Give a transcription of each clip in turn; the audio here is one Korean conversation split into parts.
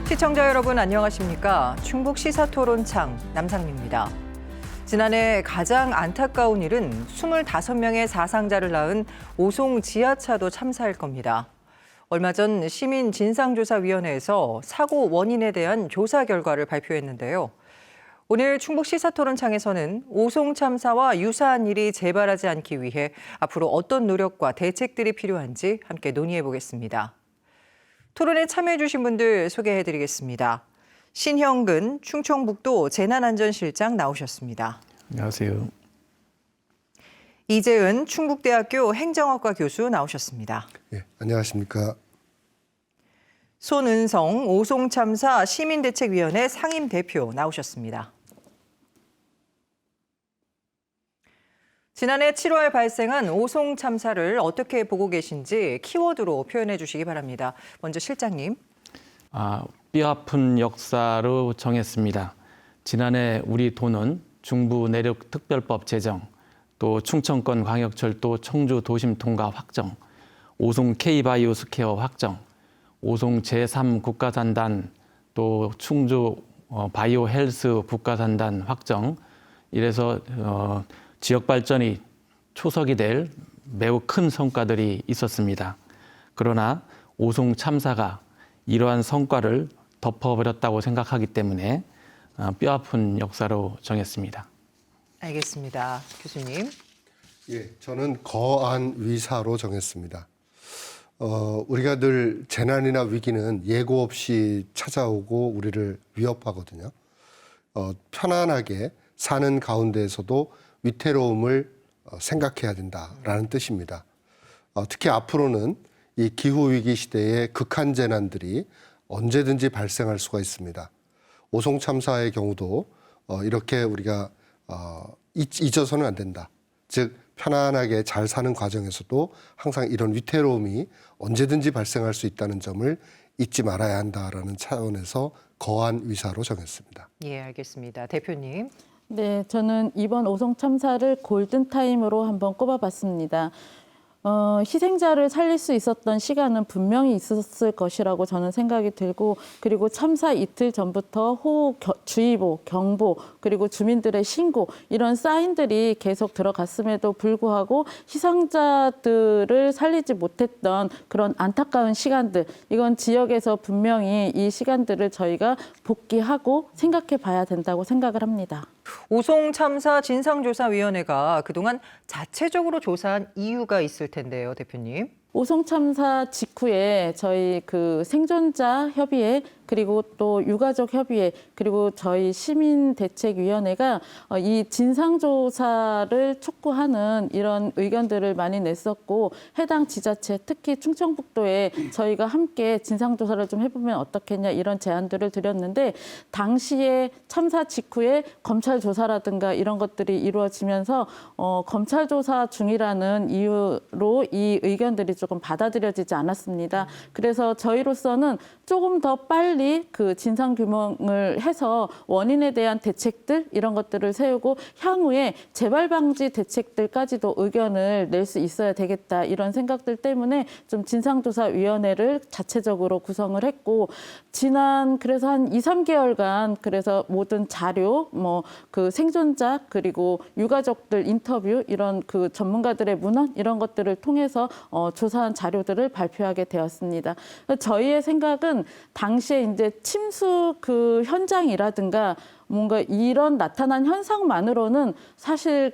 시청자 여러분 안녕하십니까? 충북 시사토론창 남상미입니다. 지난해 가장 안타까운 일은 25명의 사상자를 낳은 오송 지하차도 참사일 겁니다. 얼마 전 시민진상조사위원회에서 사고 원인에 대한 조사 결과를 발표했는데요. 오늘 충북 시사토론창에서는 오송 참사와 유사한 일이 재발하지 않기 위해 앞으로 어떤 노력과 대책들이 필요한지 함께 논의해 보겠습니다. 토론에 참여해주신 분들 소개해드리겠습니다. 신형근 충청북도 재난안전실장 나오셨습니다. 안녕하세요. 이재은 충북대학교 행정학과 교수 나오셨습니다. 예, 안녕하십니까. 손은성 오송참사 시민대책위원회 상임대표 나오셨습니다. 지난해 7월 발생한 오송 참사를 어떻게 보고 계신지 키워드로 표현해 주시기 바랍니다. 먼저 실장님. 뼈아픈 역사로 정했습니다. 지난해 우리 도는 중부 내륙 특별법 제정, 또 충청권 광역철도 청주 도심 통과 확정, 오송 K바이오 스퀘어 확정, 오송 제3 국가산단, 또 충주 바이오 헬스 국가산단 확정, 이래서 지역 발전이 초석이 될 매우 큰 성과들이 있었습니다. 그러나 오송 참사가 이러한 성과를 덮어버렸다고 생각하기 때문에 뼈아픈 역사로 정했습니다. 알겠습니다. 교수님. 예, 저는 거한 위사로 정했습니다. 우리가 늘 재난이나 위기는 예고 없이 찾아오고 우리를 위협하거든요. 편안하게 사는 가운데에서도 위태로움을 생각해야 된다라는 뜻입니다. 특히 앞으로는 이 기후위기 시대의 극한 재난들이 언제든지 발생할 수가 있습니다. 오송 참사의 경우도 이렇게 우리가 잊어서는 안 된다. 즉 편안하게 잘 사는 과정에서도 항상 이런 위태로움이 언제든지 발생할 수 있다는 점을 잊지 말아야 한다라는 차원에서 거한 위사로 정했습니다. 예, 알겠습니다. 대표님. 네, 저는 이번 오송 참사를 골든타임으로 한번 꼽아봤습니다. 희생자를 살릴 수 있었던 시간은 분명히 있었을 것이라고 저는 생각이 들고, 그리고 참사 이틀 전부터 호우주의보, 경보, 그리고 주민들의 신고, 이런 사인들이 계속 들어갔음에도 불구하고 희생자들을 살리지 못했던 그런 안타까운 시간들, 이건 지역에서 분명히 이 시간들을 저희가 복귀하고 생각해 봐야 된다고 생각을 합니다. 오송 참사 진상조사위원회가 그동안 자체적으로 조사한 이유가 있을 텐데요, 대표님. 오송 참사 직후에 저희 그 생존자 협의회, 그리고 또 유가족 협의회, 그리고 저희 시민대책위원회가 이 진상조사를 촉구하는 이런 의견들을 많이 냈었고, 해당 지자체, 특히 충청북도에 저희가 함께 진상조사를 좀 해보면 어떻겠냐, 이런 제안들을 드렸는데, 당시에 참사 직후에 검찰 조사라든가 이런 것들이 이루어지면서 검찰 조사 중이라는 이유로 이 의견들이 조금 받아들여지지 않았습니다. 그래서 저희로서는 조금 더 빨리 그 진상 규명을 해서 원인에 대한 대책들, 이런 것들을 세우고 향후에 재발 방지 대책들까지도 의견을 낼 수 있어야 되겠다, 이런 생각들 때문에 좀 진상조사위원회를 자체적으로 구성을 했고, 그래서 한 2, 3개월간 그래서 모든 자료, 그 생존자, 그리고 유가족들 인터뷰, 이런 그 전문가들의 문헌, 이런 것들을 통해서 조사한 자료들을 발표하게 되었습니다. 저희의 생각은 당시에 이제 침수 그 현장이라든가 뭔가 이런 나타난 현상만으로는 사실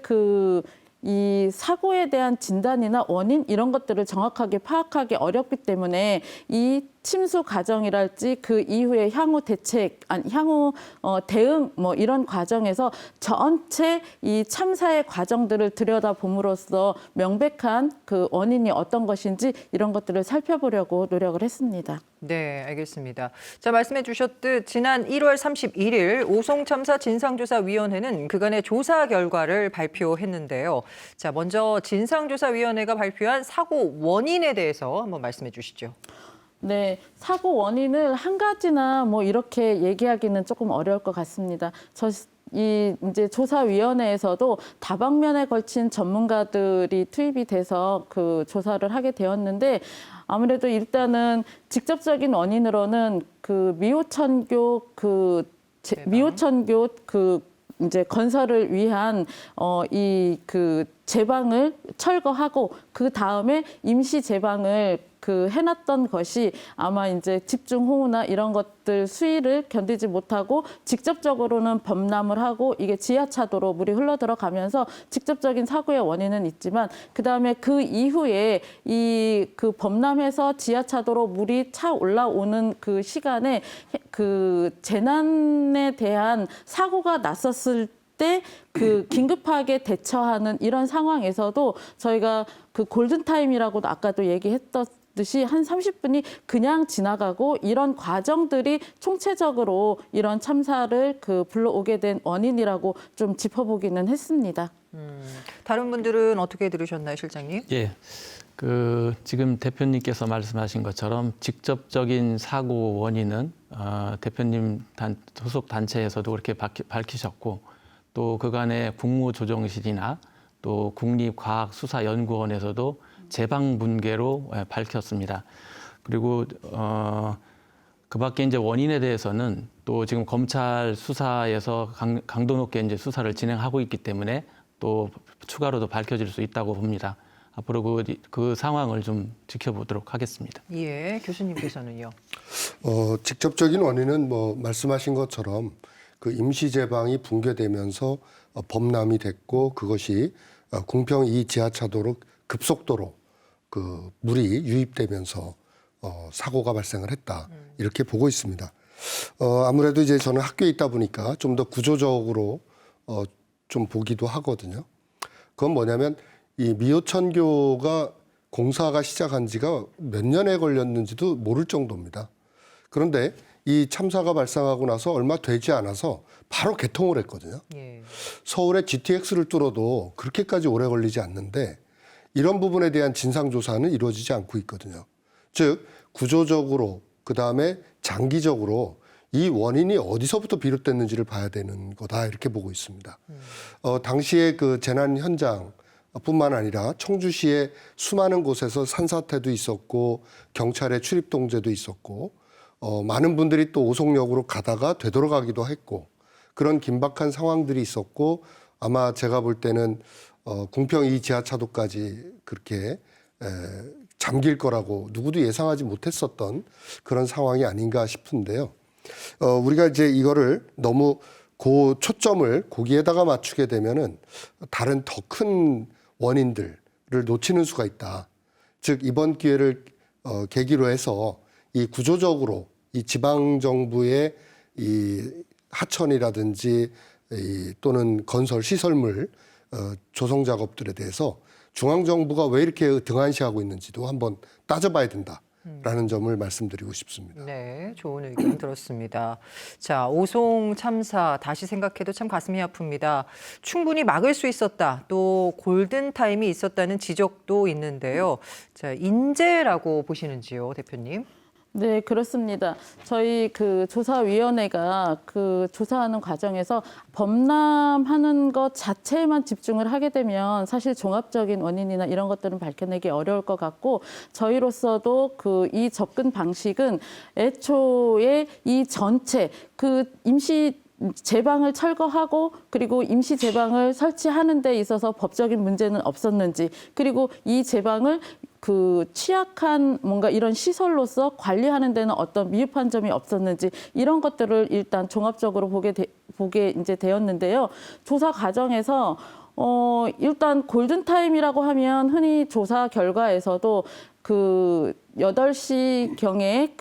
이 사고에 대한 진단이나 원인, 이런 것들을 정확하게 파악하기 어렵기 때문에 이 침수 과정이랄지 그 이후에 향후 대책, 향후 대응, 이런 과정에서 전체 이 참사의 과정들을 들여다봄으로써 명백한 그 원인이 어떤 것인지, 이런 것들을 살펴보려고 노력을 했습니다. 네, 알겠습니다. 자, 말씀해 주셨듯 지난 1월 31일 오송참사 진상조사위원회는 그간의 조사 결과를 발표했는데요. 자, 먼저 진상조사위원회가 발표한 사고 원인에 대해서 한번 말씀해 주시죠. 네, 사고 원인을 한 가지나 이렇게 얘기하기는 조금 어려울 것 같습니다. 이 이제 조사위원회에서도 다방면에 걸친 전문가들이 투입이 돼서 그 조사를 하게 되었는데 아무래도 일단은 직접적인 원인으로는 그 미호천교 미호천교 이제 건설을 위한 이 그 제방을 철거하고 그 다음에 임시 제방을 해놨던 것이 아마 이제 집중 호우나 이런 것들 수위를 견디지 못하고 직접적으로는 범람을 하고 이게 지하차도로 물이 흘러 들어가면서 직접적인 사고의 원인은 있지만 그 다음에 그 이후에 그 범람해서 지하차도로 물이 차 올라오는 그 시간에 그 재난에 대한 사고가 났었을 때 그 긴급하게 대처하는 이런 상황에서도 저희가 그 골든타임이라고도 아까도 얘기했듯이 한 30분이 그냥 지나가고 이런 과정들이 총체적으로 이런 참사를 불러오게 된 원인이라고 좀 짚어보기는 했습니다. 다른 분들은 어떻게 들으셨나요, 실장님? 예. 지금 대표님께서 말씀하신 것처럼 직접적인 사고 원인은 대표님 소속 단체에서도 그렇게 밝히셨고 또 그간의 국무조정실이나 또 국립과학수사연구원에서도 제방분계로 밝혔습니다. 그리고 그 밖에 이제 원인에 대해서는 또 지금 검찰 수사에서 강도 높게 이제 수사를 진행하고 있기 때문에 또 추가로도 밝혀질 수 있다고 봅니다. 앞으로 그 상황을 좀 지켜보도록 하겠습니다. 예, 교수님께서는요. 직접적인 원인은 뭐 말씀하신 것처럼 그 임시 제방이 붕괴되면서 범람이 됐고 그것이 궁평 2 지하차도로 급속도로 그 물이 유입되면서 사고가 발생을 했다 이렇게 보고 있습니다. 아무래도 이제 저는 학교에 있다 보니까 좀 더 구조적으로 좀 보기도 하거든요. 그건 뭐냐면 이 미호천교가 공사가 시작한 지가 몇 년에 걸렸는지도 모를 정도입니다. 그런데 이 참사가 발생하고 나서 얼마 되지 않아서 바로 개통을 했거든요. 예. 서울의 GTX를 뚫어도 그렇게까지 오래 걸리지 않는데 이런 부분에 대한 진상조사는 이루어지지 않고 있거든요. 즉 구조적으로 그다음에 장기적으로 이 원인이 어디서부터 비롯됐는지를 봐야 되는 거다 이렇게 보고 있습니다. 당시에 그 재난 현장 뿐만 아니라 청주시의 수많은 곳에서 산사태도 있었고 경찰의 출입 통제도 있었고 많은 분들이 또 오송역으로 가다가 되돌아가기도 했고 그런 긴박한 상황들이 있었고 아마 제가 볼 때는 궁평 2 지하차도까지 그렇게 잠길 거라고 누구도 예상하지 못했었던 그런 상황이 아닌가 싶은데요. 우리가 이제 이거를 너무 초점을 거기에다가 맞추게 되면은 다른 더 큰 원인들을 놓치는 수가 있다. 즉 이번 기회를 계기로 해서 이 구조적으로 이 지방 정부의 이 하천이라든지 또는 건설 시설물 조성 작업들에 대해서 중앙 정부가 왜 이렇게 등한시하고 있는지도 한번 따져봐야 된다라는 점을 말씀드리고 싶습니다. 네, 좋은 의견 들었습니다. 자, 오송 참사 다시 생각해도 참 가슴이 아픕니다. 충분히 막을 수 있었다. 또 골든타임이 있었다는 지적도 있는데요. 자, 인재라고 보시는지요, 대표님? 네, 그렇습니다. 저희 조사위원회가 조사하는 과정에서 범람하는 것 자체에만 집중을 하게 되면 사실 종합적인 원인이나 이런 것들은 밝혀내기 어려울 것 같고 저희로서도 이 접근 방식은 애초에 이 전체 임시 제방을 철거하고 그리고 임시 제방을 설치하는 데 있어서 법적인 문제는 없었는지 그리고 이 제방을 취약한 뭔가 이런 시설로서 관리하는 데는 어떤 미흡한 점이 없었는지 이런 것들을 일단 종합적으로 보게 이제 되었는데요. 조사 과정에서 일단 골든타임이라고 하면 흔히 조사 결과에서도 8시경에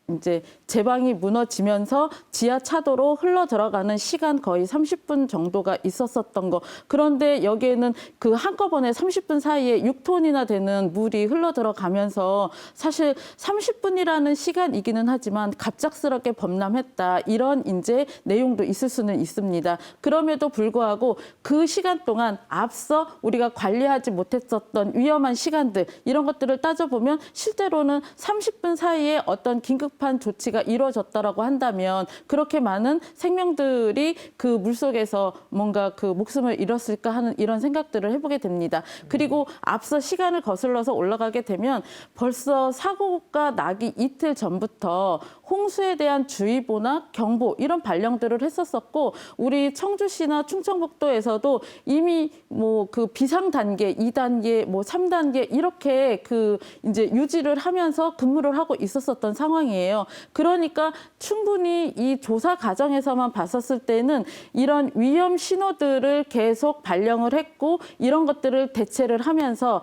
이제 제방이 무너지면서 지하차도로 흘러 들어가는 시간 거의 30분 정도가 있었었던 거. 그런데 여기에는 한꺼번에 30분 사이에 6톤이나 되는 물이 흘러 들어가면서 사실 30분이라는 시간이기는 하지만 갑작스럽게 범람했다. 이런 이제 내용도 있을 수는 있습니다. 그럼에도 불구하고 그 시간 동안 앞서 우리가 관리하지 못했었던 위험한 시간들 이런 것들을 따져보면 실제로는 30분 사이에 어떤 긴급 응급한 조치가 이루어졌다라고 한다면 그렇게 많은 생명들이 그 물속에서 뭔가 그 목숨을 잃었을까 하는 이런 생각들을 해보게 됩니다. 그리고 앞서 시간을 거슬러서 올라가게 되면 벌써 사고가 나기 이틀 전부터 홍수에 대한 주의보나 경보 이런 발령들을 했었었고 우리 청주시나 충청북도에서도 이미 뭐 그 비상 단계, 2단계, 뭐 3단계 이렇게 그 이제 유지를 하면서 근무를 하고 있었었던 상황이에요. 그러니까 충분히 이 조사 과정에서만 봤었을 때는 이런 위험 신호들을 계속 발령을 했고 이런 것들을 대체를 하면서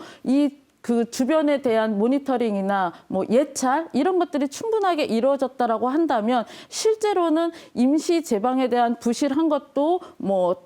그 주변에 대한 모니터링이나 뭐 예찰 이런 것들이 충분하게 이루어졌다라고 한다면 실제로는 임시 제방에 대한 부실한 것도 뭐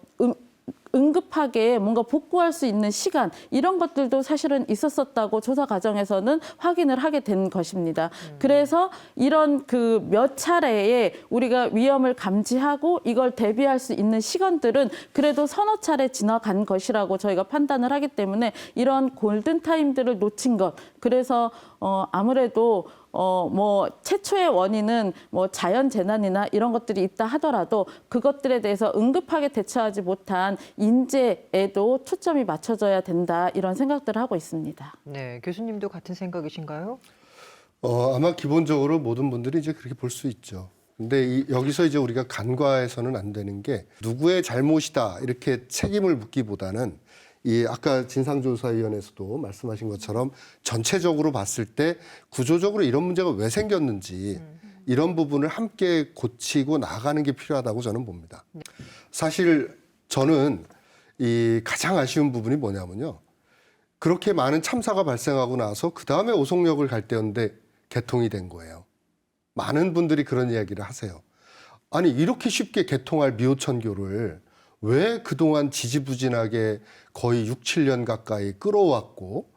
응급하게 뭔가 복구할 수 있는 시간 이런 것들도 사실은 있었었다고 조사 과정에서는 확인을 하게 된 것입니다. 그래서 이런 그 몇 차례에 우리가 위험을 감지하고 이걸 대비할 수 있는 시간들은 그래도 서너 차례 지나간 것이라고 저희가 판단을 하기 때문에 이런 골든타임들을 놓친 것 그래서 아무래도 뭐 최초의 원인은 뭐 자연 재난이나 이런 것들이 있다 하더라도 그것들에 대해서 응급하게 대처하지 못한 인재에도 초점이 맞춰져야 된다 이런 생각들을 하고 있습니다. 네, 교수님도 같은 생각이신가요? 아마 기본적으로 모든 분들이 이제 그렇게 볼 수 있죠. 근데 여기서 이제 우리가 간과해서는 안 되는 게 누구의 잘못이다 이렇게 책임을 묻기보다는 이 아까 진상조사위원회에서도 말씀하신 것처럼 전체적으로 봤을 때 구조적으로 이런 문제가 왜 생겼는지 이런 부분을 함께 고치고 나가는 게 필요하다고 저는 봅니다. 사실 저는 이 가장 아쉬운 부분이 뭐냐면요. 그렇게 많은 참사가 발생하고 나서 그 다음에 오송역을 갈 때였는데 개통이 된 거예요. 많은 분들이 그런 이야기를 하세요. 아니 이렇게 쉽게 개통할 미호천교를 왜 그동안 지지부진하게 거의 6, 7년 가까이 끌어왔고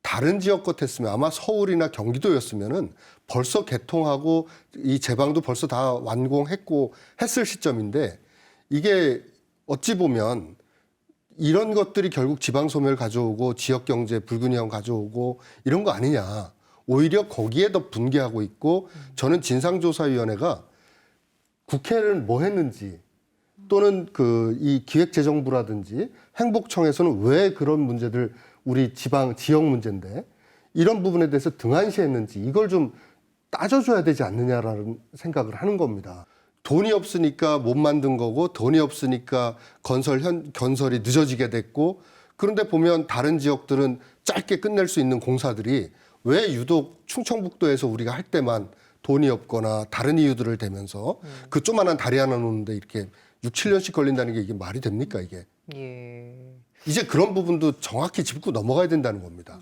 다른 지역 같았으면 아마 서울이나 경기도였으면은 벌써 개통하고 이 제방도 벌써 다 완공했고 했을 시점인데 이게 어찌 보면 이런 것들이 결국 지방 소멸 가져오고 지역 경제 불균형 가져오고 이런 거 아니냐. 오히려 거기에 더 분개하고 있고 저는 진상조사위원회가 국회는 뭐 했는지 또는 이 기획재정부라든지 행복청에서는 왜 그런 문제들 우리 지역 문제인데 이런 부분에 대해서 등한시했는지 이걸 좀 따져줘야 되지 않느냐라는 생각을 하는 겁니다. 돈이 없으니까 못 만든 거고 돈이 없으니까 건설이 늦어지게 됐고 그런데 보면 다른 지역들은 짧게 끝낼 수 있는 공사들이 왜 유독 충청북도에서 우리가 할 때만 돈이 없거나 다른 이유들을 대면서 그 조그만한 다리 하나 놓는데 이렇게 6, 7년씩 걸린다는 게 이게 말이 됩니까 이게? 예. 이제 그런 부분도 정확히 짚고 넘어가야 된다는 겁니다.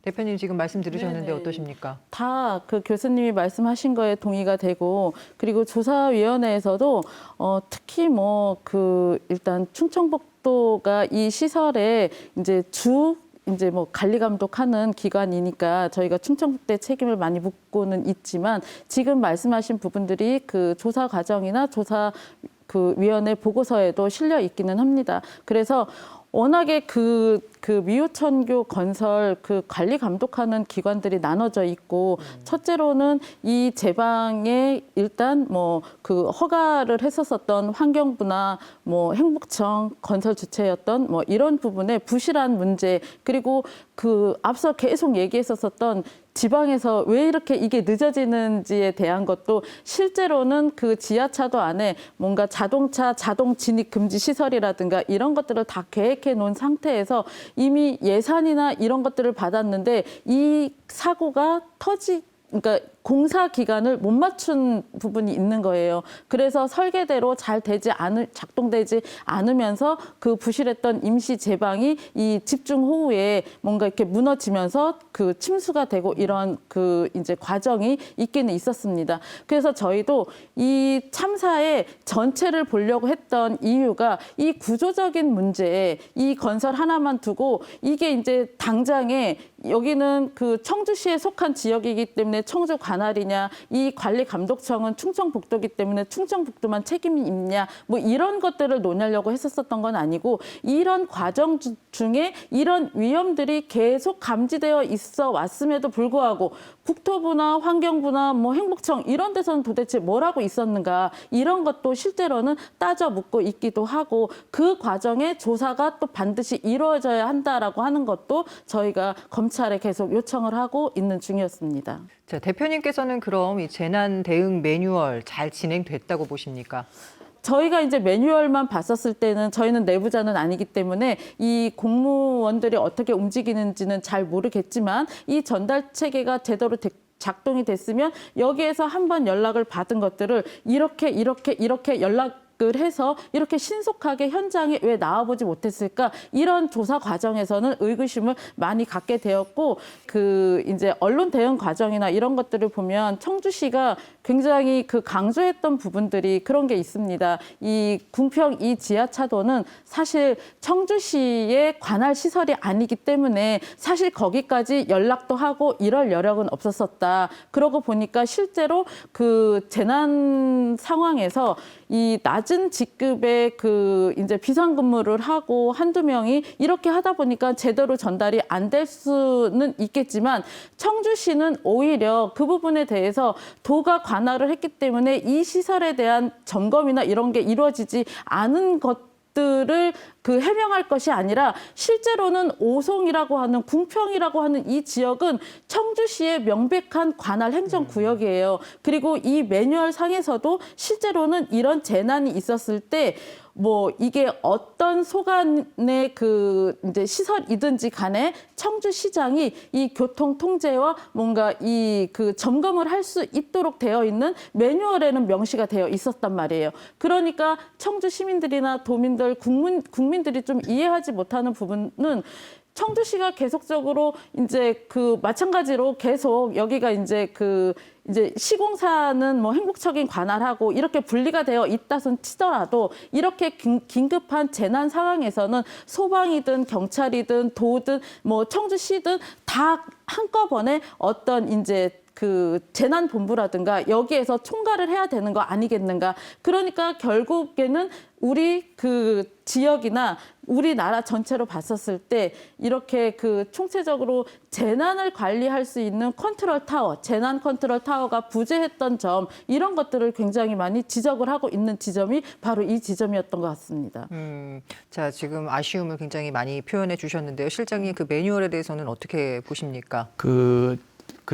대표님 지금 말씀 들으셨는데 네네. 어떠십니까? 다 그 교수님이 말씀하신 거에 동의가 되고 그리고 조사위원회에서도 특히 뭐 그 일단 충청북도가 이 시설에 이제 이제 뭐 관리 감독하는 기관이니까 저희가 충청북도에 책임을 많이 묻고는 있지만 지금 말씀하신 부분들이 그 조사 과정이나 조사 그 위원회 보고서에도 실려 있기는 합니다. 그래서 워낙에 그 미호천교 건설 그 관리 감독하는 기관들이 나눠져 있고 첫째로는 이 제방에 일단 뭐 그 허가를 했었었던 환경부나 뭐 행복청 건설 주체였던 뭐 이런 부분에 부실한 문제 그리고 그 앞서 계속 얘기했었던 지방에서 왜 이렇게 이게 늦어지는지에 대한 것도 실제로는 그 지하차도 안에 뭔가 자동차 자동 진입 금지 시설이라든가 이런 것들을 다 계획해 놓은 상태에서 이미 예산이나 이런 것들을 받았는데 이 사고가 그러니까 공사 기간을 못 맞춘 부분이 있는 거예요. 그래서 설계대로 작동되지 않으면서 그 부실했던 임시 제방이 이 집중 호우에 뭔가 이렇게 무너지면서 그 침수가 되고 이런 그 이제 과정이 있기는 있었습니다. 그래서 저희도 이 참사의 전체를 보려고 했던 이유가 이 구조적인 문제에 이 건설 하나만 두고 이게 이제 당장에 여기는 그 청주시에 속한 지역이기 때문에 청주 관할이냐, 이 관리 감독청은 충청북도기 때문에 충청북도만 책임이 있냐, 뭐 이런 것들을 논의하려고 했었던 건 아니고 이런 과정 중에 이런 위험들이 계속 감지되어 있어 왔음에도 불구하고 국토부나 환경부나 뭐 행복청 이런 데서는 도대체 뭘 하고 있었는가 이런 것도 실제로는 따져 묻고 있기도 하고 그 과정에 조사가 또 반드시 이루어져야 한다라고 하는 것도 저희가 검찰에 계속 요청을 하고 있는 중이었습니다. 자, 대표님께서는 그럼 이 재난 대응 매뉴얼 잘 진행됐다고 보십니까? 저희가 이제 매뉴얼만 봤었을 때는 저희는 내부자는 아니기 때문에 이 공무원들이 어떻게 움직이는지는 잘 모르겠지만 이 전달 체계가 제대로 작동이 됐으면 여기에서 한번 연락을 받은 것들을 이렇게 연락을 해서 이렇게 신속하게 현장에 왜 나와보지 못했을까 이런 조사 과정에서는 의구심을 많이 갖게 되었고 그 이제 언론 대응 과정이나 이런 것들을 보면 청주시가 굉장히 그 강조했던 부분들이 그런 게 있습니다. 이 궁평 이 지하차도는 사실 청주시의 관할 시설이 아니기 때문에 사실 거기까지 연락도 하고 이럴 여력은 없었었다. 그러고 보니까 실제로 그 재난 상황에서 이 낮은 직급의 그 이제 비상근무를 하고 한두 명이 이렇게 하다 보니까 제대로 전달이 안 될 수는 있겠지만 청주시는 오히려 그 부분에 대해서 도가 관할을 했기 때문에 이 시설에 대한 점검이나 이런 게 이루어지지 않은 것들을 그 해명할 것이 아니라 실제로는 오송이라고 하는 궁평이라고 하는 이 지역은 청주시의 명백한 관할 행정구역이에요. 그리고 이 매뉴얼 상에서도 실제로는 이런 재난이 있었을 때 뭐 이게 어떤 소관의 그 이제 시설이든지 간에 청주시장이 이 교통 통제와 뭔가 이 그 점검을 할 수 있도록 되어 있는 매뉴얼에는 명시가 되어 있었단 말이에요. 그러니까 청주 시민들이나 도민들, 국민들이 좀 이해하지 못하는 부분은 청주시가 계속적으로 이제 그 마찬가지로 계속 여기가 이제 그 이제 시공사는 뭐 행복처긴 관할하고 이렇게 분리가 되어 있다손 치더라도 이렇게 긴급한 재난 상황에서는 소방이든 경찰이든 도든 뭐 청주시든 다 한꺼번에 어떤 이제 그 재난본부라든가 여기에서 총괄을 해야 되는 거 아니겠는가. 그러니까 결국에는 우리 그 지역이나 우리나라 전체로 봤었을 때 이렇게 그 총체적으로 재난을 관리할 수 있는 컨트롤 타워, 재난 컨트롤 타워가 부재했던 점 이런 것들을 굉장히 많이 지적을 하고 있는 지점이 바로 이 지점이었던 것 같습니다. 자, 지금 아쉬움을 굉장히 많이 표현해 주셨는데요. 실장님 그 매뉴얼에 대해서는 어떻게 보십니까? 그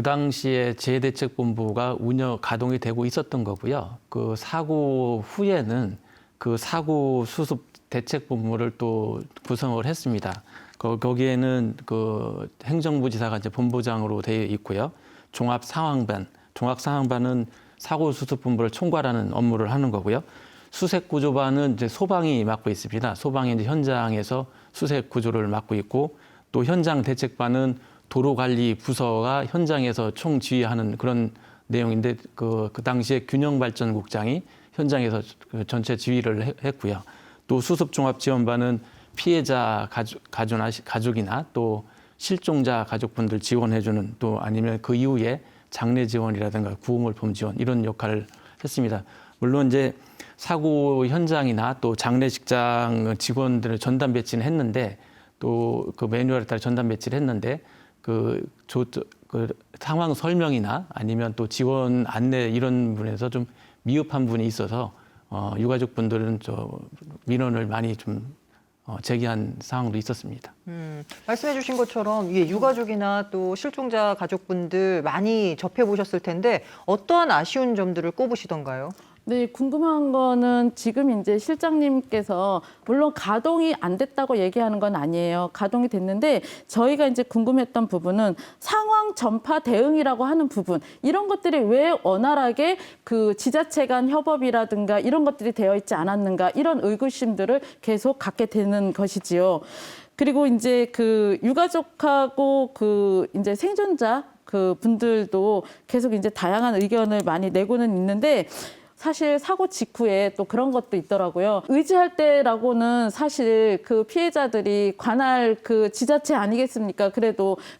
당시에 재해대책본부가 가동이 되고 있었던 거고요. 그 사고 후에는 그 사고 수습 대책본부를 또 구성을 했습니다. 거기에는 그 행정부지사가 이제 본부장으로 되어 있고요. 종합상황반은 사고 수습본부를 총괄하는 업무를 하는 거고요. 수색구조반은 이제 소방이 맡고 있습니다. 소방이 이제 현장에서 수색구조를 맡고 있고 또 현장 대책반은 도로관리 부서가 현장에서 총지휘하는 그런 내용인데 그 당시에 균형발전국장이 현장에서 전체 지휘를 했고요. 또 수습종합지원반은 피해자 가족이나 또 실종자 가족분들 지원해주는 또 아니면 그 이후에 장례 지원이라든가 구호물품 지원 이런 역할을 했습니다. 물론 이제 사고 현장이나 또 장례식장 직원들을 전담 배치는 했는데 또 그 매뉴얼에 따라 전담 배치를 했는데 그 상황 설명이나 아니면 또 지원 안내 이런 분에서 좀 미흡한 분이 있어서 유가족 분들은 민원을 많이 좀 제기한 상황도 있었습니다. 말씀해 주신 것처럼 이게 유가족이나 또 실종자 가족분들 많이 접해 보셨을 텐데 어떠한 아쉬운 점들을 꼽으시던가요? 네, 궁금한 거는 지금 이제 실장님께서 물론 가동이 안 됐다고 얘기하는 건 아니에요. 가동이 됐는데 저희가 이제 궁금했던 부분은 상황 전파 대응이라고 하는 부분 이런 것들이 왜 원활하게 그 지자체 간 협업이라든가 이런 것들이 되어 있지 않았는가 이런 의구심들을 계속 갖게 되는 것이지요. 그리고 이제 그 유가족하고 그 이제 생존자 그 분들도 계속 이제 다양한 의견을 많이 내고는 있는데 사실 사고 직후에 또 그런 것도 있더라고요. 의지할 때라고는 사실 그 피해자들이 관할 그 지자체 아니겠습니까?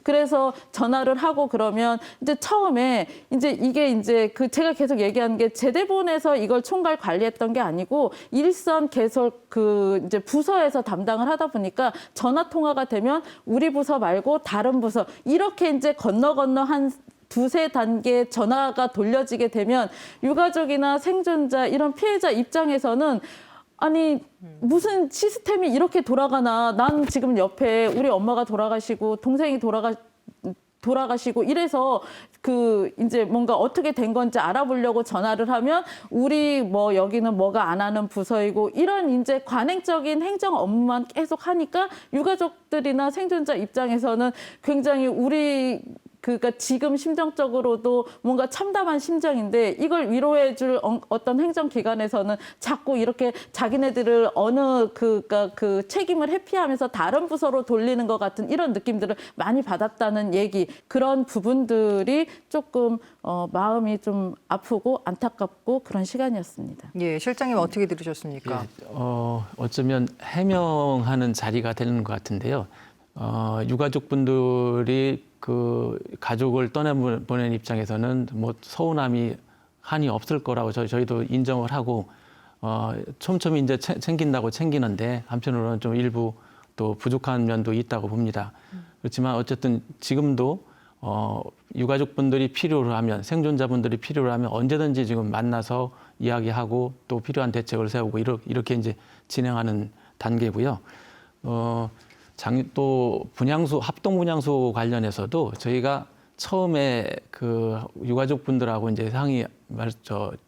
그래서 전화를 하고 그러면 이제 처음에 이제 이게 이제 그 제가 계속 얘기하는 게 제대본에서 이걸 총괄 관리했던 게 아니고 일선 개설 그 이제 부서에서 담당을 하다 보니까 전화 통화가 되면 우리 부서 말고 다른 부서 이렇게 이제 건너 한 두세 단계 전화가 돌려지게 되면 유가족이나 생존자 이런 피해자 입장에서는 아니 무슨 시스템이 이렇게 돌아가나 난 지금 옆에 우리 엄마가 돌아가시고 동생이 돌아가시고 이래서 그 이제 뭔가 어떻게 된 건지 알아보려고 전화를 하면 우리 뭐 여기는 뭐가 안 하는 부서이고 이런 이제 관행적인 행정 업무만 계속 하니까 유가족들이나 생존자 입장에서는 굉장히 그러니까 지금 심정적으로도 뭔가 참담한 심정인데 이걸 위로해줄 어떤 행정기관에서는 자꾸 이렇게 자기네들을 어느 그 책임을 회피하면서 다른 부서로 돌리는 것 같은 이런 느낌들을 많이 받았다는 얘기 그런 부분들이 조금 마음이 좀 아프고 안타깝고 그런 시간이었습니다. 예, 실장님 어떻게 들으셨습니까? 예, 어쩌면 해명하는 자리가 되는 것 같은데요. 유가족분들이 그 가족을 떠나보낸 입장에서는 뭐 서운함이 한이 없을 거라고 저희도 인정을 하고 촘촘히 이제 챙긴다고 챙기는데 한편으로는 좀 일부 또 부족한 면도 있다고 봅니다. 그렇지만 어쨌든 지금도 유가족분들이 필요로 하면 생존자분들이 필요로 하면 언제든지 지금 만나서 이야기하고 또 필요한 대책을 세우고 이렇게 이제 진행하는 단계고요. 또 합동 분향소 관련해서도 저희가 처음에 그 유가족분들하고 이제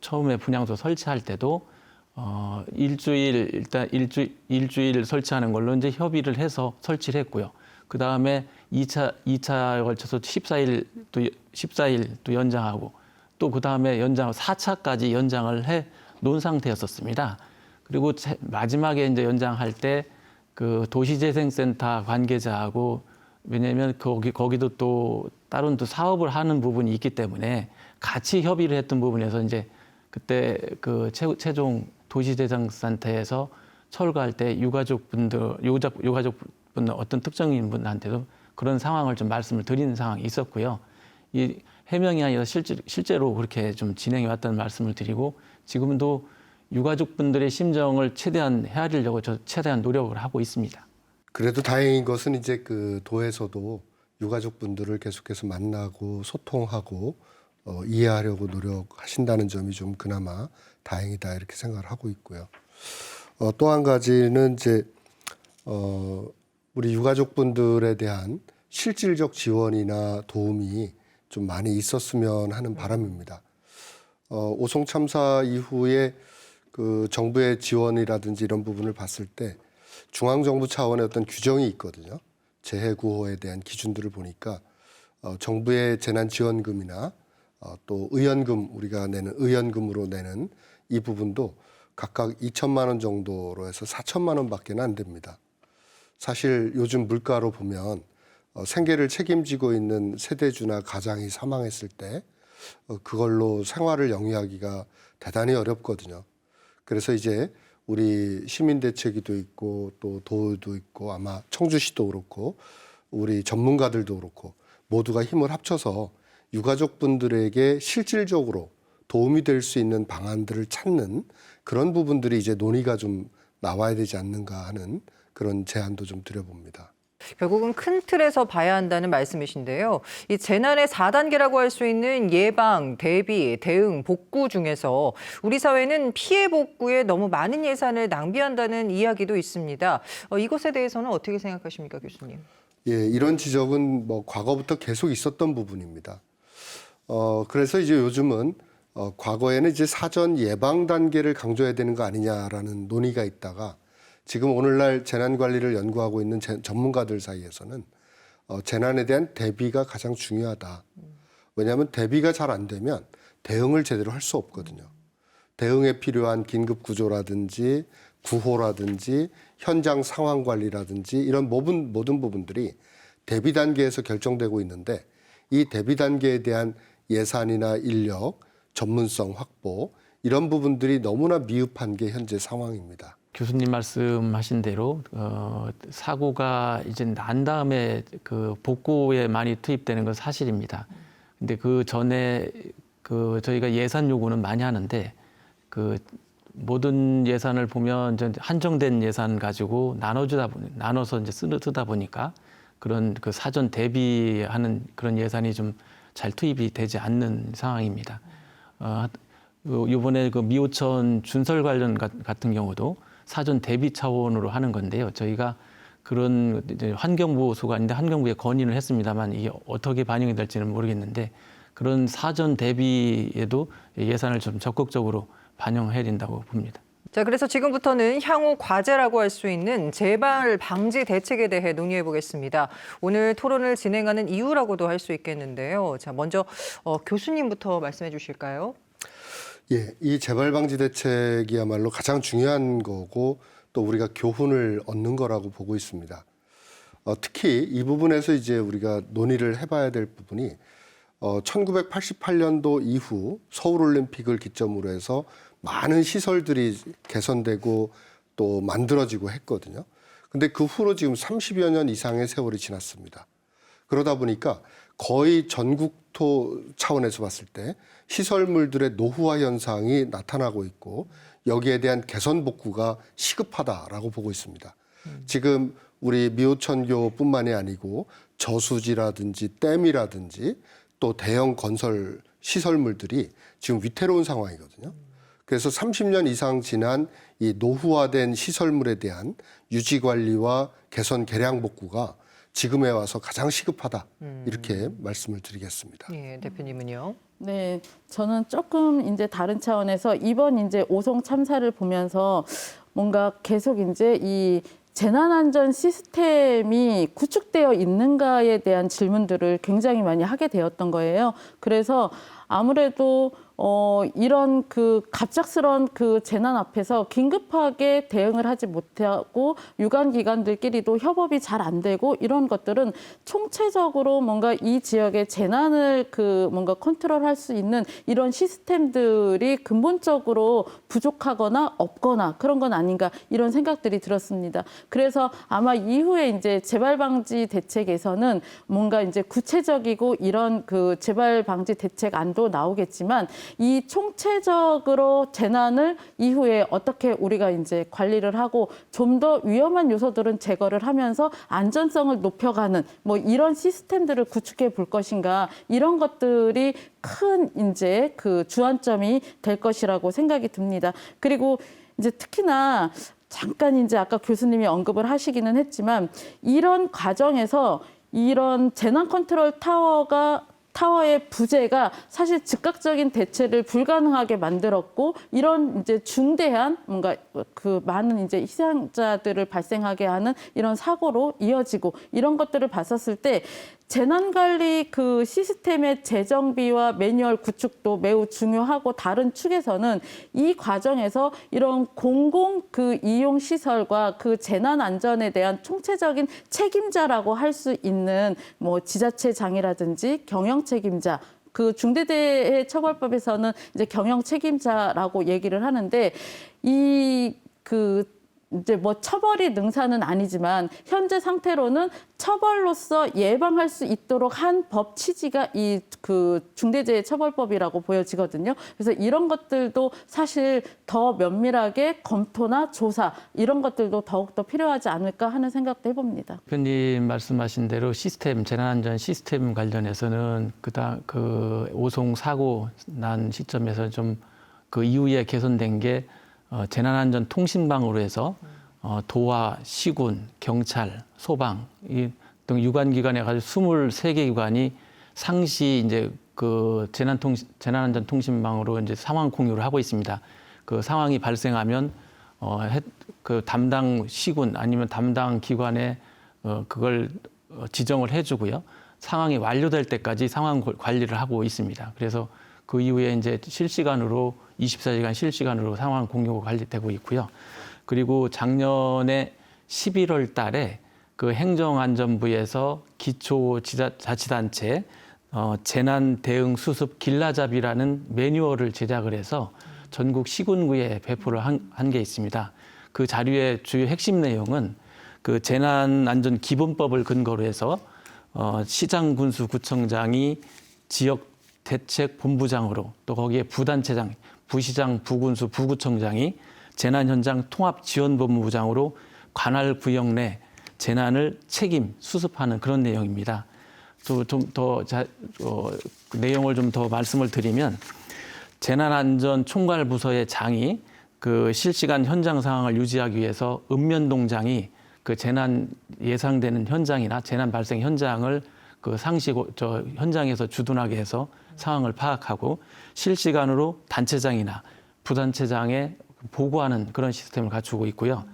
처음에 분향소 설치할 때도 일주일 설치하는 걸로 이제 협의를 해서 설치를 했고요. 그 다음에 2차에 걸쳐서 14일 또 연장하고 또 그 다음에 4차까지 연장을 해 놓은 상태였었습니다. 그리고 마지막에 이제 연장할 때 그 도시재생센터 관계자하고 왜냐하면 거기도 또 다른 또 사업을 하는 부분이 있기 때문에 같이 협의를 했던 부분에서 이제 그때 그 최종 도시재생센터에서 철거할 때 유가족분들 어떤 특정인 분한테도 그런 상황을 좀 말씀을 드리는 상황이 있었고요. 이 해명이 아니라 실제로 그렇게 좀 진행해 왔다는 말씀을 드리고 지금도 유가족분들의 심정을 최대한 헤아리려고 최대한 노력을 하고 있습니다. 그래도 다행인 것은 이제 그 도에서도 유가족분들을 계속해서 만나고 소통하고 이해하려고 노력하신다는 점이 좀 그나마 다행이다 이렇게 생각을 하고 있고요. 또 한 가지는 이제 우리 유가족분들에 대한 실질적 지원이나 도움이 좀 많이 있었으면 하는 바람입니다. 오송 참사 이후에 그 정부의 지원이라든지 이런 부분을 봤을 때 중앙정부 차원의 어떤 규정이 있거든요. 재해구호에 대한 기준들을 보니까 정부의 재난지원금이나 또 의연금 우리가 내는 의연금으로 내는 이 부분도 각각 2천만 원 정도로 해서 4천만 원밖에 안 됩니다. 사실 요즘 물가로 보면 생계를 책임지고 있는 세대주나 가장이 사망했을 때 그걸로 생활을 영위하기가 대단히 어렵거든요. 그래서 이제 우리 시민대책위도 있고 또 도도 있고 아마 청주시도 그렇고 우리 전문가들도 그렇고 모두가 힘을 합쳐서 유가족분들에게 실질적으로 도움이 될 수 있는 방안들을 찾는 그런 부분들이 이제 논의가 좀 나와야 되지 않는가 하는 그런 제안도 좀 드려봅니다. 결국은 큰 틀에서 봐야 한다는 말씀이신데요. 이 재난의 4단계라고 할 수 있는 예방, 대비, 대응, 복구 중에서 우리 사회는 피해 복구에 너무 많은 예산을 낭비한다는 이야기도 있습니다. 이것에 대해서는 어떻게 생각하십니까, 교수님? 예, 이런 지적은 뭐 과거부터 계속 있었던 부분입니다. 그래서 이제 요즘은 과거에는 이제 사전 예방 단계를 강조해야 되는 거 아니냐라는 논의가 있다가 지금 오늘날 재난 관리를 연구하고 있는 전문가들 사이에서는 재난에 대한 대비가 가장 중요하다. 왜냐하면 대비가 잘 안 되면 대응을 제대로 할 수 없거든요. 대응에 필요한 긴급 구조라든지 구호라든지 현장 상황 관리라든지 이런 모든 부분들이 대비 단계에서 결정되고 있는데 이 대비 단계에 대한 예산이나 인력, 전문성 확보 이런 부분들이 너무나 미흡한 게 현재 상황입니다. 교수님 말씀하신 대로 사고가 이제 난 다음에 그 복구에 많이 투입되는 건 사실입니다. 근데 그 전에 저희가 예산 요구는 많이 하는데 그 모든 예산을 보면 한정된 예산 가지고 나눠서 이제 쓰다 보니까 그런 그 사전 대비하는 그런 예산이 좀 잘 투입이 되지 않는 상황입니다. 이번에 그 미호천 준설 관련 같은 경우도 사전 대비 차원으로 하는 건데요. 저희가 그런 이제 환경부 소관인데 환경부에 건의를 했습니다만 이게 어떻게 반영이 될지는 모르겠는데 그런 사전 대비에도 예산을 좀 적극적으로 반영해야 된다고 봅니다. 자, 그래서 지금부터는 향후 과제라고 할 수 있는 재발 방지 대책에 대해 논의해 보겠습니다. 오늘 토론을 진행하는 이유라고도 할 수 있겠는데요. 자, 먼저 교수님부터 말씀해 주실까요? 예, 이 재발 방지 대책이야말로 가장 중요한 거고 또 우리가 교훈을 얻는 거라고 보고 있습니다. 특히 이 부분에서 이제 우리가 논의를 해봐야 될 부분이 1988년도 이후 서울올림픽을 기점으로 해서 많은 시설들이 개선되고 또 만들어지고 했거든요. 근데 그 후로 지금 30여 년 이상의 세월이 지났습니다. 그러다 보니까 거의 전국토 차원에서 봤을 때 시설물들의 노후화 현상이 나타나고 있고 여기에 대한 개선 복구가 시급하다라고 보고 있습니다. 지금 우리 미호천교뿐만이 아니고 저수지라든지 댐이라든지 또 대형 건설 시설물들이 지금 위태로운 상황이거든요. 그래서 30년 이상 지난 이 노후화된 시설물에 대한 유지 관리와 개선 개량 복구가 지금에 와서 가장 시급하다 이렇게 말씀을 드리겠습니다. 예, 대표님은요? 네, 저는 조금 이제 다른 차원에서 이번 이제 오송 참사를 보면서 뭔가 계속 이제 이 재난안전 시스템이 구축되어 있는가에 대한 질문들을 굉장히 많이 하게 되었던 거예요. 그래서 아무래도 이런 그 갑작스러운 그 재난 앞에서 긴급하게 대응을 하지 못하고 유관기관들끼리도 협업이 잘 안 되고 이런 것들은 총체적으로 뭔가 이 지역의 재난을 그 뭔가 컨트롤할 수 있는 이런 시스템들이 근본적으로 부족하거나 없거나 그런 건 아닌가 이런 생각들이 들었습니다. 그래서 아마 이후에 이제 재발 방지 대책에서는 뭔가 이제 구체적이고 이런 그 재발 방지 대책 안도 나오겠지만 이 총체적으로 재난을 이후에 어떻게 우리가 이제 관리를 하고 좀 더 위험한 요소들은 제거를 하면서 안전성을 높여가는 뭐 이런 시스템들을 구축해 볼 것인가 이런 것들이 큰 이제 그 주안점이 될 것이라고 생각이 듭니다. 그리고 이제 특히나 잠깐 이제 아까 교수님이 언급을 하시기는 했지만 이런 과정에서 이런 재난 컨트롤 타워의 부재가 사실 즉각적인 대체를 불가능하게 만들었고 이런 이제 중대한 뭔가 그 많은 이제 희생자들을 발생하게 하는 이런 사고로 이어지고 이런 것들을 봤었을 때 재난관리 그 시스템의 재정비와 매뉴얼 구축도 매우 중요하고 다른 축에서는 이 과정에서 이런 공공 그 이용 시설과 그 재난 안전에 대한 총체적인 책임자라고 할 수 있는 뭐 지자체장이라든지 경영 책임자 그 중대재해 처벌법에서는 이제 경영 책임자라고 얘기를 하는데 이제 뭐 처벌이 능사는 아니지만 현재 상태로는 처벌로서 예방할 수 있도록 한 법 취지가 이 그 중대재해처벌법이라고 보여지거든요. 그래서 이런 것들도 사실 더 면밀하게 검토나 조사 이런 것들도 더욱더 필요하지 않을까 하는 생각도 해봅니다. 대표님 말씀하신 대로 시스템 재난안전 시스템 관련해서는 그 오송 사고 난 시점에서 좀 그 이후에 개선된 게 재난안전 통신망으로 해서 도와, 시군, 경찰, 소방 등 유관기관에 가지고 23개 기관이 상시 이제 그 재난안전 통신망으로 이제 상황 공유를 하고 있습니다. 그 상황이 발생하면 그 담당 시군 아니면 담당 기관에 그걸 지정을 해주고요. 상황이 완료될 때까지 상황 관리를 하고 있습니다. 그래서 그 이후에 이제 실시간으로 24시간 실시간으로 상황 공유가 관리되고 있고요. 그리고 작년에 11월 달에 그 행정안전부에서 기초자치단체 재난 대응 수습 길라잡이라는 매뉴얼을 제작을 해서 전국 시군구에 배포를 한 게 있습니다. 그 자료의 주요 핵심 내용은 그 재난안전기본법을 근거로 해서 시장, 군수, 구청장이 지역 대책본부장으로 또 거기에 부단체장, 부시장, 부군수, 부구청장이 재난현장 통합지원본부장으로 관할 구역 내 재난을 책임 수습하는 그런 내용입니다. 또 좀 더 내용을 좀 더 말씀을 드리면 재난안전총괄부서의 장이 그 실시간 현장 상황을 유지하기 위해서 읍면동장이 그 재난 예상되는 현장이나 재난 발생 현장을 그 상시 현장에서 주둔하게 해서 상황을 파악하고 실시간으로 단체장이나 부단체장에 보고하는 그런 시스템을 갖추고 있고요.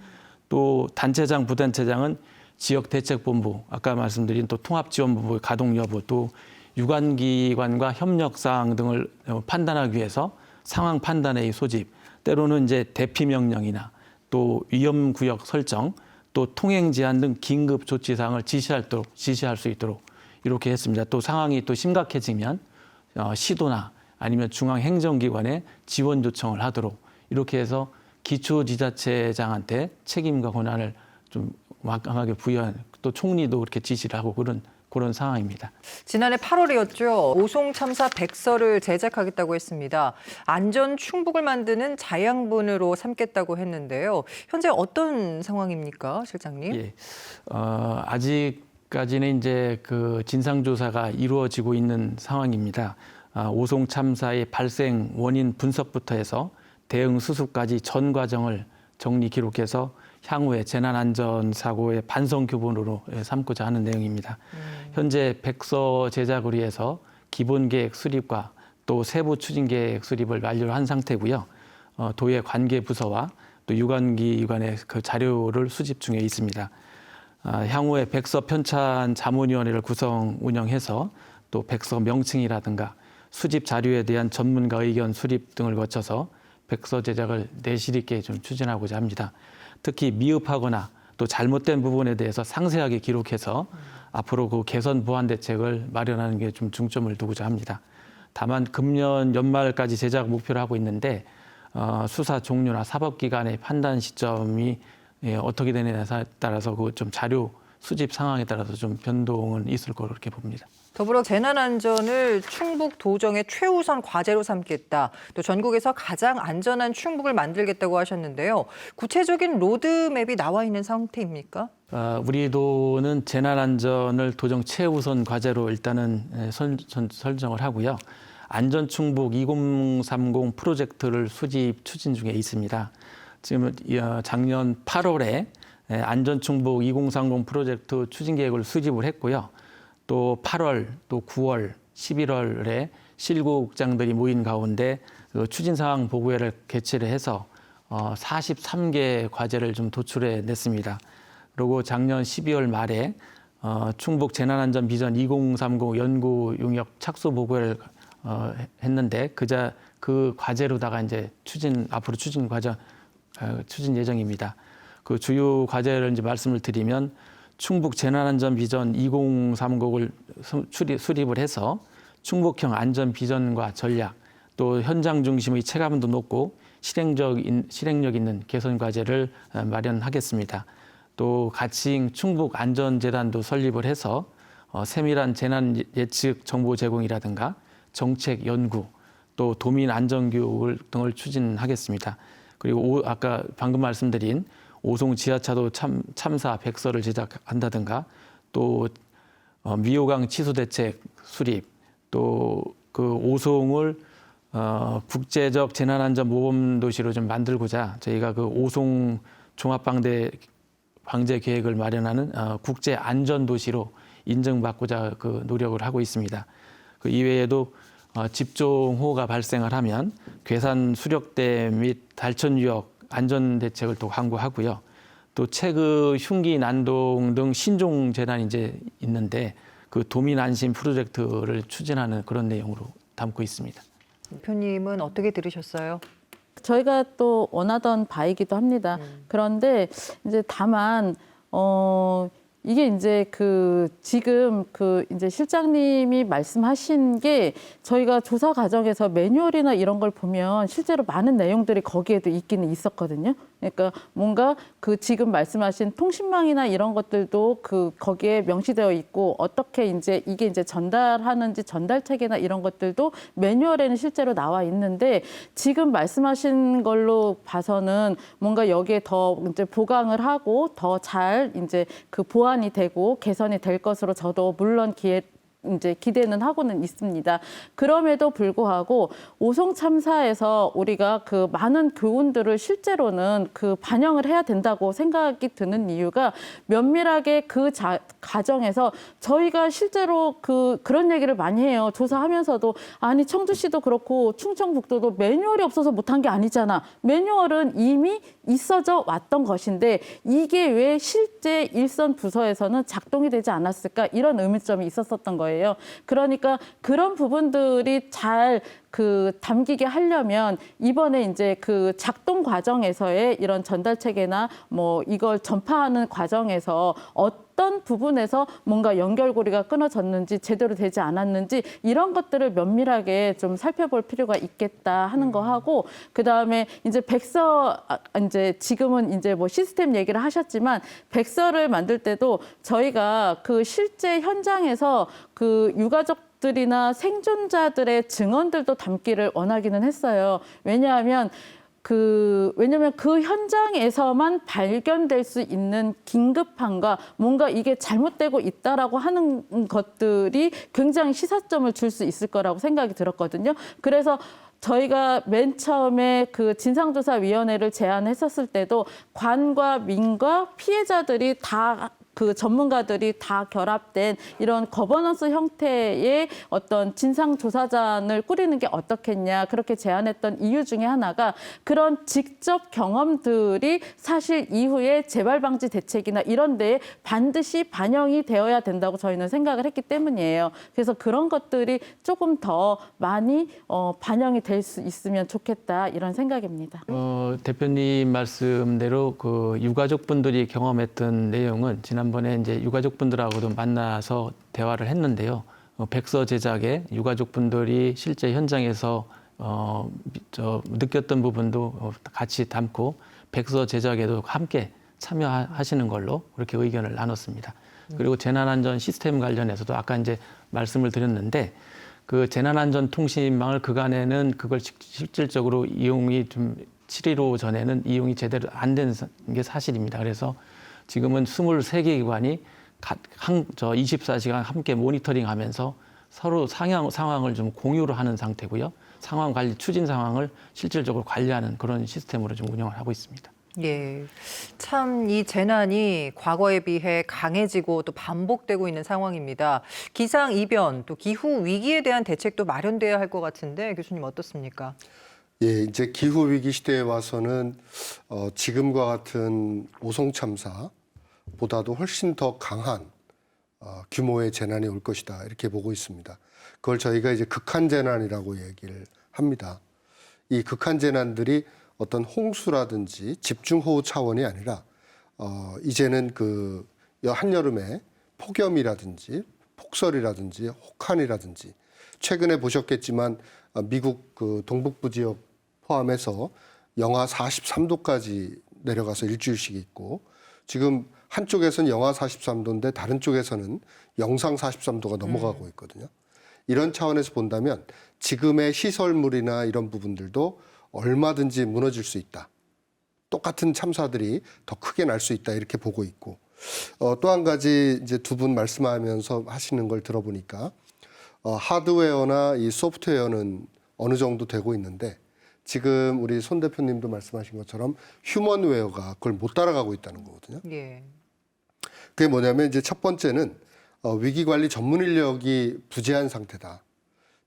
또 단체장, 부단체장은 지역 대책본부, 아까 말씀드린 또 통합지원본부의 가동 여부, 또 유관기관과 협력 사항 등을 판단하기 위해서 상황 판단의 소집, 때로는 이제 대피 명령이나 또 위험구역 설정, 또 통행 제한 등 긴급 조치 사항을 지시할 수 있도록 이렇게 했습니다. 또 상황이 또 심각해지면 시도나 아니면 중앙행정기관에 지원 요청을 하도록 이렇게 해서 기초지자체장한테 책임과 권한을 좀 막강하게 부여한, 또 총리도 그렇게 지시를 하고 그런 상황입니다. 지난해 8월이었죠. 오송 참사 백서를 제작하겠다고 했습니다. 안전 충북을 만드는 자양분으로 삼겠다고 했는데요. 현재 어떤 상황입니까, 실장님? 예, 아직까지는 이제 그 진상조사가 이루어지고 있는 상황입니다. 오송 참사의 발생 원인 분석부터 해서 대응 수습까지 전 과정을 정리 기록해서 향후에 재난안전사고의 반성교본으로 삼고자 하는 내용입니다. 현재 백서 제작을 위해서 기본계획 수립과 또 세부 추진계획 수립을 완료한 상태고요. 도의 관계부서와 또 유관기관의 그 자료를 수집 중에 있습니다. 향후에 백서 편찬 자문위원회를 구성 운영해서 또 백서 명칭이라든가 수집 자료에 대한 전문가 의견 수립 등을 거쳐서 백서 제작을 내실 있게 좀 추진하고자 합니다. 특히 미흡하거나 또 잘못된 부분에 대해서 상세하게 기록해서 앞으로 그 개선 보완 대책을 마련하는 게 좀 중점을 두고자 합니다. 다만 금년 연말까지 제작 목표를 하고 있는데 수사 종료나 사법기관의 판단 시점이 어떻게 되느냐에 따라서 그 좀 자료 수집 상황에 따라서 좀 변동은 있을 거로 그렇게 봅니다. 더불어 재난안전을 충북 도정의 최우선 과제로 삼겠다. 또 전국에서 가장 안전한 충북을 만들겠다고 하셨는데요. 구체적인 로드맵이 나와 있는 상태입니까? 우리 도는 재난안전을 도정 최우선 과제로 일단은 설정을 하고요. 안전충북 2030 프로젝트를 수집 추진 중에 있습니다. 지금 작년 8월에 안전충북 2030 프로젝트 추진계획을 수립을 했고요. 또 8월, 또 9월, 11월에 실국장들이 모인 가운데 추진사항 보고회를 개최를 해서 43개 과제를 좀 도출해 냈습니다. 그리고 작년 12월 말에 충북 재난안전 비전 2030 연구 용역 착수 보고회를 했는데 그 과제로다가 이제 앞으로 추진 예정입니다. 그 주요 과제를 이제 말씀을 드리면 충북 재난안전 비전 2030을 수립을 해서 충북형 안전 비전과 전략, 또 현장 중심의 체감도 높고 실행력 있는 개선 과제를 마련하겠습니다. 또 가칭 충북 안전재단도 설립을 해서 세밀한 재난 예측 정보 제공이라든가 정책 연구, 또 도민 안전 교육 등을 추진하겠습니다. 그리고 아까 방금 말씀드린 오송 지하차도 참사 백서를 제작한다든가 또 미호강 치수 대책 수립, 또 그 오송을 국제적 재난안전 모범 도시로 좀 만들고자 저희가 그 오송 종합방제 계획을 마련하는 국제 안전 도시로 인정받고자 그 노력을 하고 있습니다. 그 이외에도 집중호우가 발생을 하면 괴산 수력대 및 달천 유역 안전 대책을 또 강구하고요. 또 체그 흉기 난동 등 신종 재난이 이제 있는데 그 도민 안심 프로젝트를 추진하는 그런 내용으로 담고 있습니다. 대표님은 어떻게 들으셨어요? 저희가 또 원하던 바이기도 합니다. 그런데 이제 다만 이게 이제 지금 이제 실장님이 말씀하신 게 저희가 조사 과정에서 매뉴얼이나 이런 걸 보면 실제로 많은 내용들이 거기에도 있기는 있었거든요. 그러니까 뭔가 지금 말씀하신 통신망이나 이런 것들도 거기에 명시되어 있고 어떻게 이게 이제 전달하는지 전달 체계나 이런 것들도 매뉴얼에는 실제로 나와 있는데 지금 말씀하신 걸로 봐서는 뭔가 여기에 더 이제 보강을 하고 더 잘 이제 보완이 되고 개선이 될 것으로 저도 물론 이제 기대는 하고는 있습니다. 그럼에도 불구하고 오송 참사에서 우리가 많은 교훈들을 실제로는 반영을 해야 된다고 생각이 드는 이유가 면밀하게 과정에서 저희가 실제로 그런 얘기를 많이 해요. 조사하면서도 아니 청주시도 그렇고 충청북도도 매뉴얼이 없어서 못한 게 아니잖아. 매뉴얼은 이미 있어져 왔던 것인데 이게 왜 실제 일선 부서에서는 작동이 되지 않았을까 이런 의문점이 있었었던 거예요. 그러니까 그런 부분들이 잘 담기게 하려면 이번에 이제 작동 과정에서의 이런 전달 체계나 뭐 이걸 전파하는 과정에서 어떤 부분에서 뭔가 연결고리가 끊어졌는지 제대로 되지 않았는지 이런 것들을 면밀하게 좀 살펴볼 필요가 있겠다 하는 거 하고 그다음에 이제 이제 지금은 이제 뭐 시스템 얘기를 하셨지만 백서를 만들 때도 저희가 실제 현장에서 유가족들이나 생존자들의 증언들도 담기를 원하기는 했어요. 왜냐하면 그 현장에서만 발견될 수 있는 긴급함과 뭔가 이게 잘못되고 있다라고 하는 것들이 굉장히 시사점을 줄 수 있을 거라고 생각이 들었거든요. 그래서 저희가 맨 처음에 진상조사위원회를 제안했었을 때도 관과 민과 피해자들이 다 전문가들이 다 결합된 이런 거버넌스 형태의 어떤 진상조사단을 꾸리는 게 어떻겠냐 그렇게 제안했던 이유 중에 하나가 그런 직접 경험들이 사실 이후에 재발방지 대책이나 이런 데에 반드시 반영이 되어야 된다고 저희는 생각을 했기 때문이에요. 그래서 그런 것들이 조금 더 많이 반영이 될 수 있으면 좋겠다 이런 생각입니다. 대표님 말씀대로 유가족분들이 경험했던 내용은 지난번에 이제 유가족분들하고도 만나서 대화를 했는데요. 백서 제작에 유가족분들이 실제 현장에서 느꼈던 부분도 같이 담고 백서 제작에도 함께 참여하시는 걸로 그렇게 의견을 나눴습니다. 그리고 재난안전 시스템 관련해서도 아까 이제 말씀을 드렸는데 재난안전 통신망을 그간에는 그걸 실질적으로 이용이 좀 7.15 전에는 이용이 제대로 안 된 게 사실입니다. 그래서 지금은 23개 기관이 24시간 함께 모니터링하면서 서로 상황을 좀 공유를 하는 상태고요. 상황 관리, 추진 상황을 실질적으로 관리하는 그런 시스템으로 좀 운영을 하고 있습니다. 예, 참 이 재난이 과거에 비해 강해지고 또 반복되고 있는 상황입니다. 기상 이변 또 기후 위기에 대한 대책도 마련돼야 할 것 같은데 교수님 어떻습니까? 예, 이제 기후 위기 시대에 와서는 지금과 같은 오송 참사보다도 훨씬 더 강한 규모의 재난이 올 것이다 이렇게 보고 있습니다. 그걸 저희가 이제 극한 재난이라고 얘기를 합니다. 이 극한 재난들이 어떤 홍수라든지 집중호우 차원이 아니라 이제는 한여름에 폭염이라든지 폭설이라든지 혹한이라든지 최근에 보셨겠지만 미국 동북부 지역 포함해서 영하 43도까지 내려가서 일주일씩 있고 지금 한쪽에서는 영하 43도인데 다른 쪽에서는 영상 43도가 넘어가고 있거든요. 이런 차원에서 본다면 지금의 시설물이나 이런 부분들도 얼마든지 무너질 수 있다. 똑같은 참사들이 더 크게 날 수 있다 이렇게 보고 있고 또 한 가지 이제 두 분 말씀하면서 하시는 걸 들어보니까 하드웨어나 이 소프트웨어는 어느 정도 되고 있는데 지금 우리 손 대표님도 말씀하신 것처럼 휴먼웨어가 그걸 못 따라가고 있다는 거거든요. 예. 그게 뭐냐면 이제 첫 번째는 위기관리 전문 인력이 부재한 상태다.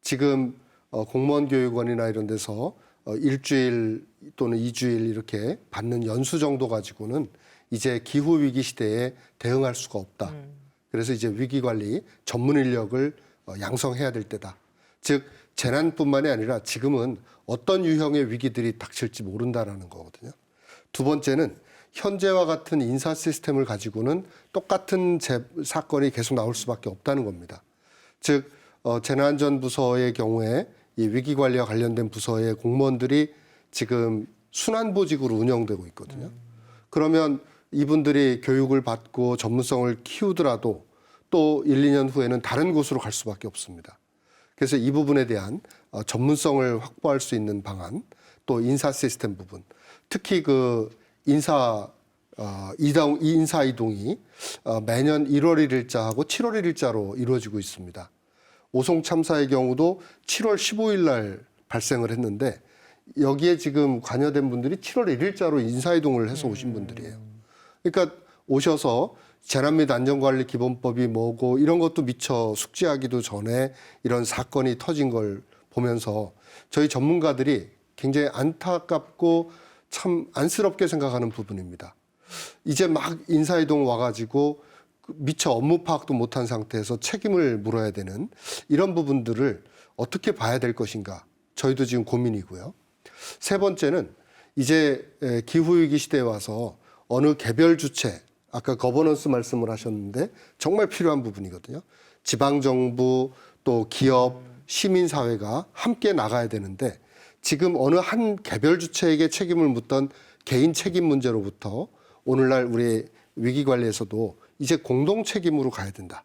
지금 공무원 교육원이나 이런 데서 일주일 또는 2주일 이렇게 받는 연수 정도 가지고는 이제 기후 위기 시대에 대응할 수가 없다. 그래서 이제 위기관리 전문 인력을 양성해야 될 때다. 즉 재난뿐만이 아니라 지금은 어떤 유형의 위기들이 닥칠지 모른다라는 거거든요. 두 번째는 현재와 같은 인사 시스템을 가지고는 똑같은 사건이 계속 나올 수밖에 없다는 겁니다. 즉 재난안전부서의 경우에 이 위기관리와 관련된 부서의 공무원들이 지금 순환보직으로 운영되고 있거든요. 그러면 이분들이 교육을 받고 전문성을 키우더라도 또 1, 2년 후에는 다른 곳으로 갈 수밖에 없습니다. 그래서 이 부분에 대한 전문성을 확보할 수 있는 방안, 또 인사 시스템 부분, 특히 그 인사 이동이 매년 1월 1일자하고 7월 1일자로 이루어지고 있습니다. 오송 참사의 경우도 7월 15일 날 발생을 했는데 여기에 지금 관여된 분들이 7월 1일자로 인사이동을 해서 오신 분들이에요. 그러니까 오셔서 재난 및 안전관리 기본법이 뭐고 이런 것도 미처 숙지하기도 전에 이런 사건이 터진 걸 보면서 저희 전문가들이 굉장히 안타깝고 참 안쓰럽게 생각하는 부분입니다. 이제 막 인사이동 와가지고 미처 업무 파악도 못한 상태에서 책임을 물어야 되는 이런 부분들을 어떻게 봐야 될 것인가 저희도 지금 고민이고요. 세 번째는 이제 기후위기 시대에 와서 어느 개별 주체, 아까 거버넌스 말씀을 하셨는데 정말 필요한 부분이거든요. 지방정부 또 기업, 시민사회가 함께 나가야 되는데 지금 어느 한 개별 주체에게 책임을 묻던 개인 책임 문제로부터 오늘날 우리 위기관리에서도 이제 공동 책임으로 가야 된다.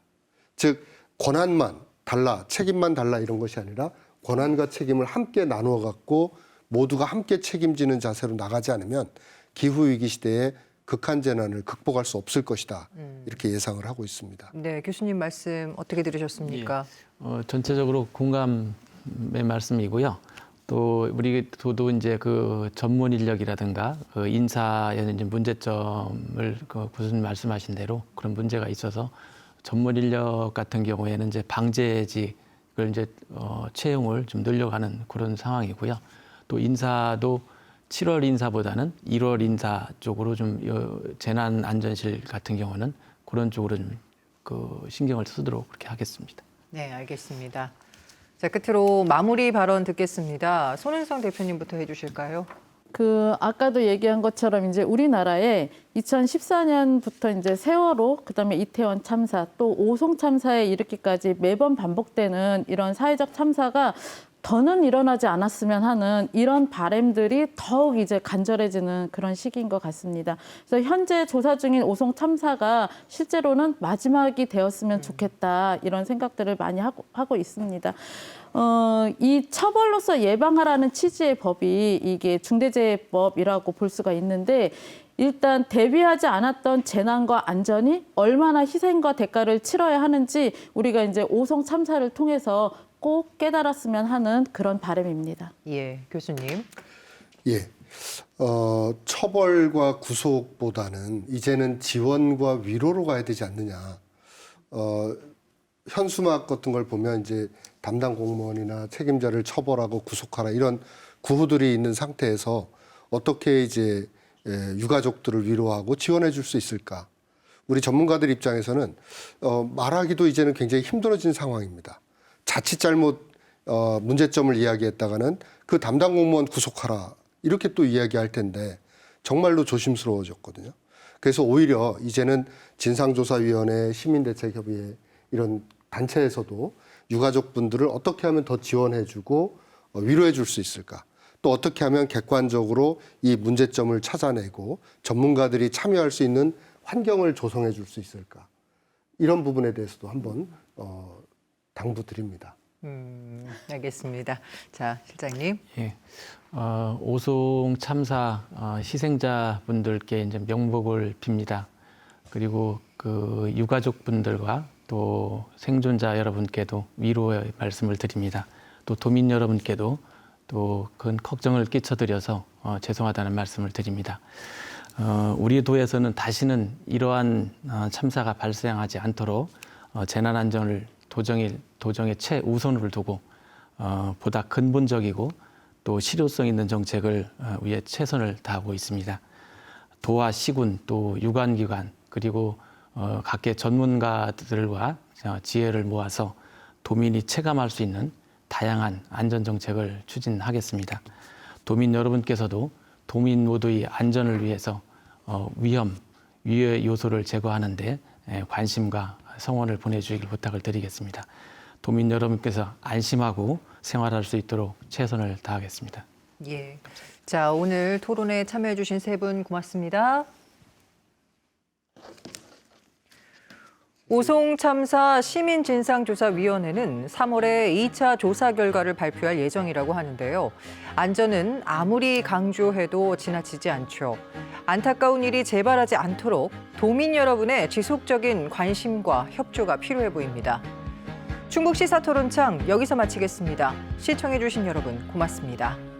즉 권한만 달라, 책임만 달라 이런 것이 아니라 권한과 책임을 함께 나누어 갖고 모두가 함께 책임지는 자세로 나가지 않으면 기후위기 시대에 극한 재난을 극복할 수 없을 것이다. 이렇게 예상을 하고 있습니다. 네, 교수님 말씀 어떻게 들으셨습니까? 전체적으로 공감의 말씀이고요. 또 우리도 이제 그 전문 인력이라든가 그 인사에 이제 문제점을 그 교수님 말씀하신 대로 그런 문제가 있어서 전문 인력 같은 경우에는 이제 방제직을 이제 채용을 좀 늘려가는 그런 상황이고요. 또 인사도 7월 인사보다는 1월 인사 쪽으로 좀 재난안전실 같은 경우는 그런 쪽으로 좀 그 신경을 쓰도록 그렇게 하겠습니다. 네, 알겠습니다. 자, 끝으로 마무리 발언 듣겠습니다. 손은성 대표님부터 해주실까요? 아까도 얘기한 것처럼 이제 우리나라에 2014년부터 이제 세월호, 그다음에 이태원 참사, 또 오송 참사에 이르기까지 매번 반복되는 이런 사회적 참사가 더는 일어나지 않았으면 하는 이런 바람들이 더욱 이제 간절해지는 그런 시기인 것 같습니다. 그래서 현재 조사 중인 오송 참사가 실제로는 마지막이 되었으면 좋겠다 이런 생각들을 많이 하고 있습니다. 이 처벌로서 예방하라는 취지의 법이 이게 중대재해법이라고 볼 수가 있는데 일단 대비하지 않았던 재난과 안전이 얼마나 희생과 대가를 치러야 하는지 우리가 이제 오송 참사를 통해서 꼭 깨달았으면 하는 그런 바람입니다. 예, 교수님. 예. 처벌과 구속보다는 이제는 지원과 위로로 가야 되지 않느냐. 현수막 같은 걸 보면 이제 담당 공무원이나 책임자를 처벌하고 구속하라 이런 구호들이 있는 상태에서 어떻게 이제 유가족들을 위로하고 지원해 줄 수 있을까? 우리 전문가들 입장에서는 말하기도 이제는 굉장히 힘들어진 상황입니다. 자칫 잘못 문제점을 이야기했다가는 그 담당 공무원 구속하라 이렇게 또 이야기할 텐데 정말로 조심스러워졌거든요. 그래서 오히려 이제는 진상조사위원회, 시민대책협의회 이런 단체에서도 유가족분들을 어떻게 하면 더 지원해주고 위로해 줄 수 있을까? 또 어떻게 하면 객관적으로 이 문제점을 찾아내고 전문가들이 참여할 수 있는 환경을 조성해 줄 수 있을까? 이런 부분에 대해서도 한번 당부드립니다. 알겠습니다. 자, 실장님. 예. 오송 참사 희생자분들께 이제 명복을 빕니다. 그리고 그 유가족분들과 또 생존자 여러분께도 위로의 말씀을 드립니다. 또 도민 여러분께도 또 큰 걱정을 끼쳐드려서 죄송하다는 말씀을 드립니다. 우리 도에서는 다시는 이러한 참사가 발생하지 않도록 재난안전을 도정의 최우선을 두고 보다 근본적이고 또 실효성 있는 정책을 위해 최선을 다하고 있습니다. 도와 시군 또 유관기관 그리고 각계 전문가들과 지혜를 모아서 도민이 체감할 수 있는 다양한 안전정책을 추진하겠습니다. 도민 여러분께서도 도민 모두의 안전을 위해서 위험, 위해 요소를 제거하는데 관심과 성원을 보내주길 부탁을 드리겠습니다. 도민 여러분께서 안심하고 생활할 수 있도록 최선을 다하겠습니다. 예. 자, 오늘 토론에 참여해주신 세 분 고맙습니다. 오송 참사 시민진상조사위원회는 3월에 2차 조사 결과를 발표할 예정이라고 하는데요. 안전은 아무리 강조해도 지나치지 않죠. 안타까운 일이 재발하지 않도록 도민 여러분의 지속적인 관심과 협조가 필요해 보입니다. 충북 시사토론창 여기서 마치겠습니다. 시청해주신 여러분 고맙습니다.